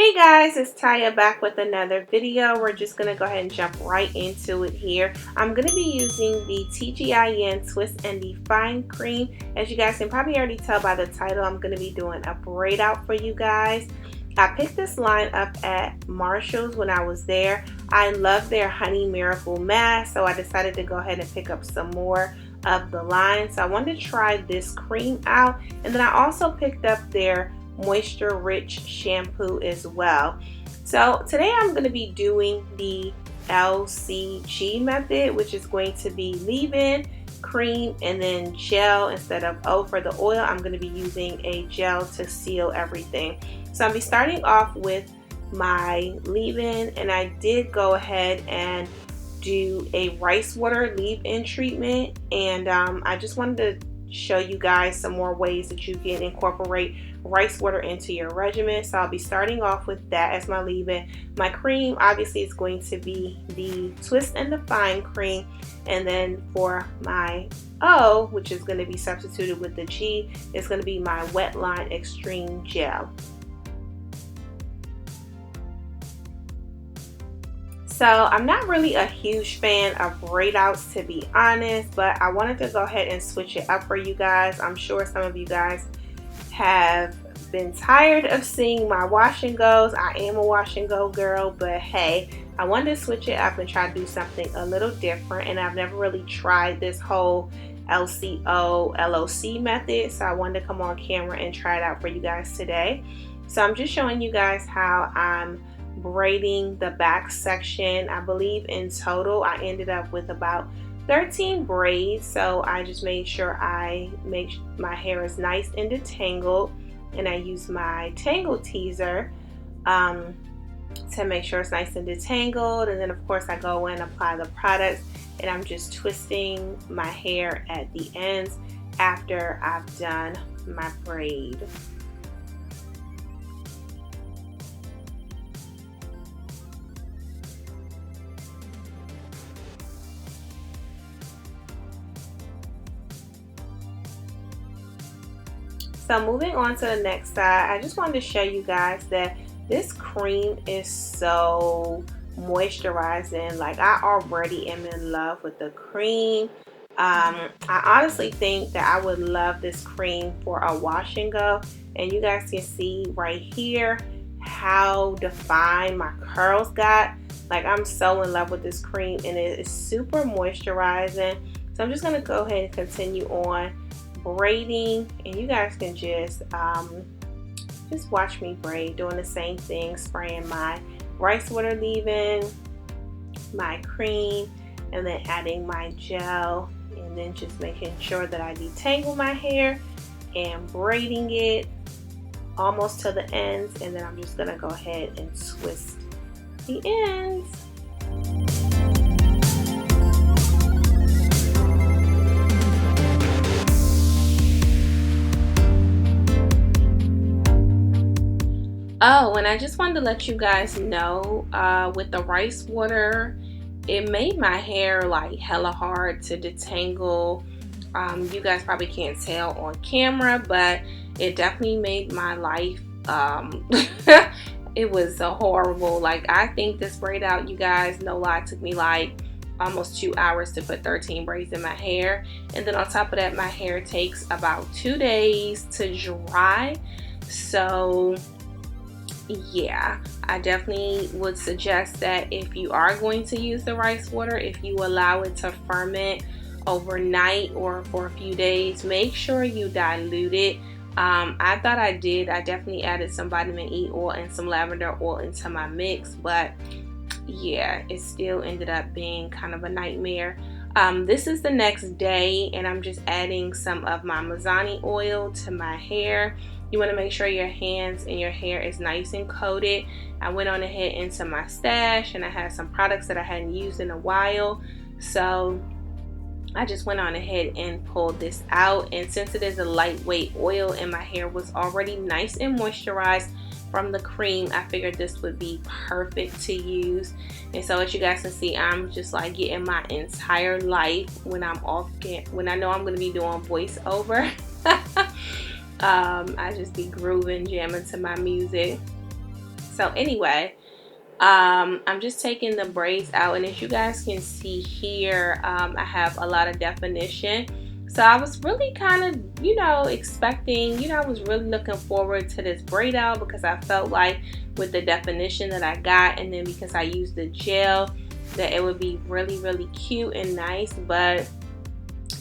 Hey guys, it's Taya back with another video. We're just going to go ahead and jump right into it here. I'm going to be using the TGIN Twist and Define Cream. As you guys can probably already tell by the title, I'm going to be doing a braid out for you guys. I picked this line up at Marshall's when I was there. I love their Honey Miracle Mask, so I decided to go ahead and pick up some more of the line. So I wanted to try this cream out, and then I also picked up their moisture rich shampoo as well. So today I'm going to be doing the LCG method, which is going to be leave-in, cream, and then gel. Instead of O for the oil, I'm going to be using a gel to seal everything. So I'll be starting off with my leave-in, and I did go ahead and do a rice water leave-in treatment, and I just wanted to show you guys some more ways that you can incorporate rice water into your regimen. So I'll be starting off with that as my leave-in. My cream obviously is going to be the Twist and Define cream, and then for my O, which is going to be substituted with the G, is going to be my Wetline Xtreme gel. So I'm not really a huge fan of braid outs, to be honest, but I wanted to go ahead and switch it up for you guys. I'm sure some of you guys have been tired of seeing my wash and goes. I am a wash and go girl, but hey, I wanted to switch it up and try to do something a little different, and I've never really tried this whole LCO LOC method, so I wanted to come on camera and try it out for you guys today. So I'm just showing you guys how I'm braiding the back section. I believe in total I ended up with about 13 braids, so I just made sure I make my hair is nice and detangled, and I use my tangle teezer to make sure it's nice and detangled. And then of course I go in, apply the products, and I'm just twisting my hair at the ends after I've done my braid. So moving on to the next side, I just wanted to show you guys that this cream is so moisturizing. Like, I already am in love with the cream. I honestly think that I would love this cream for a wash and go, and you guys can see right here how defined my curls got. Like, I'm so in love with this cream, and it is super moisturizing. So I'm just going to go ahead and continue on braiding, and you guys can just watch me braid, doing the same thing, spraying my rice water leave-in, my cream, and then adding my gel, and then just making sure that I detangle my hair and braiding it almost to the ends, and then I'm just gonna go ahead and twist the ends. Oh, and I just wanted to let you guys know, with the rice water, it made my hair like hella hard to detangle. You guys probably can't tell on camera, but it definitely made my life, it was so horrible. Like, I think this braid out, you guys, no lie, took me like almost 2 hours to put 13 braids in my hair. And then on top of that, my hair takes about 2 days to dry. So yeah, I definitely would suggest that if you are going to use the rice water, if you allow it to ferment overnight or for a few days, make sure you dilute it. I thought I did. I definitely added some vitamin E oil and some lavender oil into my mix, but yeah, it still ended up being kind of a nightmare. This is the next day, and I'm just adding some of my Mazani oil to my hair. You want to make sure your hands and your hair is nice and coated. I went on ahead into my stash, and I had some products that I hadn't used in a while, so I just went on ahead and pulled this out. And since it is a lightweight oil and my hair was already nice and moisturized from the cream, I figured this would be perfect to use. And so as you guys can see, I'm just like getting my entire life when I'm off, when I know I'm going to be doing voiceover. I just be grooving, jamming to my music. So anyway, I'm just taking the braids out, and as you guys can see here, I have a lot of definition. So I was really kind of, you know, expecting, you know, I was really looking forward to this braid out because I felt like with the definition that I got, and then because I used the gel, that it would be really, really cute and nice. But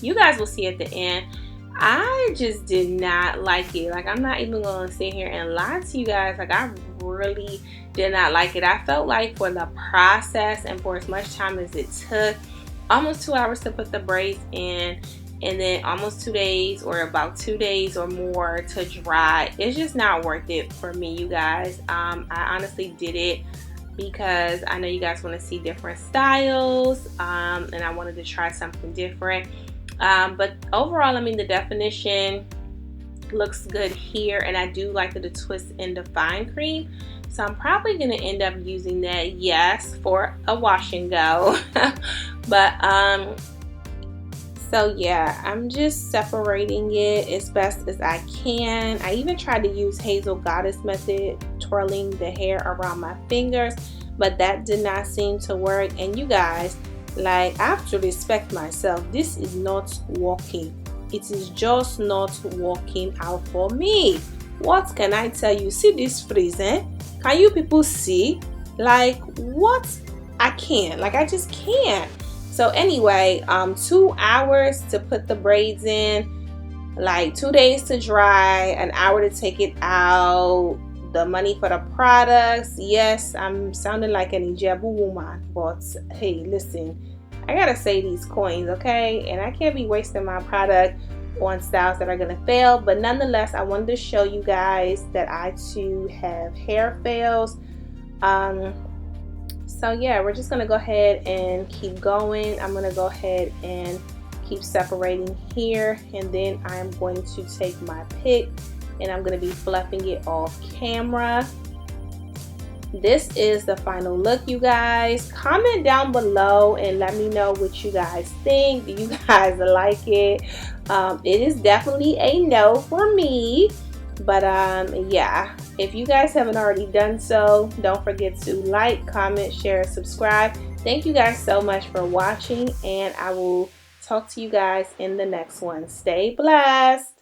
you guys will see at the end, I just did not like it. Like, I'm not even gonna sit here and lie to you guys. Like, I really did not like it. I felt like for the process and for as much time as it took, almost 2 hours to put the braids in, and then almost 2 days or about 2 days or more to dry, it's just not worth it for me, you guys. I honestly did it because I know you guys want to see different styles, and I wanted to try something different. But overall, I mean, the definition looks good here, and I do like the twist and define cream. So I'm probably going to end up using that, yes, for a wash and go. But so yeah, I'm just separating it as best as I can. I even tried to use Hazel Goddess method, twirling the hair around my fingers, but that did not seem to work. And you guys, like, I have to respect myself. This is not working. It is just not working out for me. What can I tell you? See this freezing? Can you people see? Like, what? I can't. Like, I just can't. So anyway, 2 hours to put the braids in, like 2 days to dry, an hour to take it out, the money for the products. Yes, I'm sounding like an Ijebu woman, but hey, listen, I gotta save these coins, okay? And I can't be wasting my product on styles that are gonna fail. But nonetheless, I wanted to show you guys that I too have hair fails. So yeah, we're just gonna go ahead and keep going. I'm gonna go ahead and keep separating here, and then I'm going to take my pick and I'm gonna be fluffing it off camera. This is the final look, you guys. Comment down below and let me know what you guys think. Do you guys like it? It is definitely a no for me. But yeah, if you guys haven't already done so, don't forget to like, comment, share, subscribe. Thank you guys so much for watching, and I will talk to you guys in the next one. Stay blessed.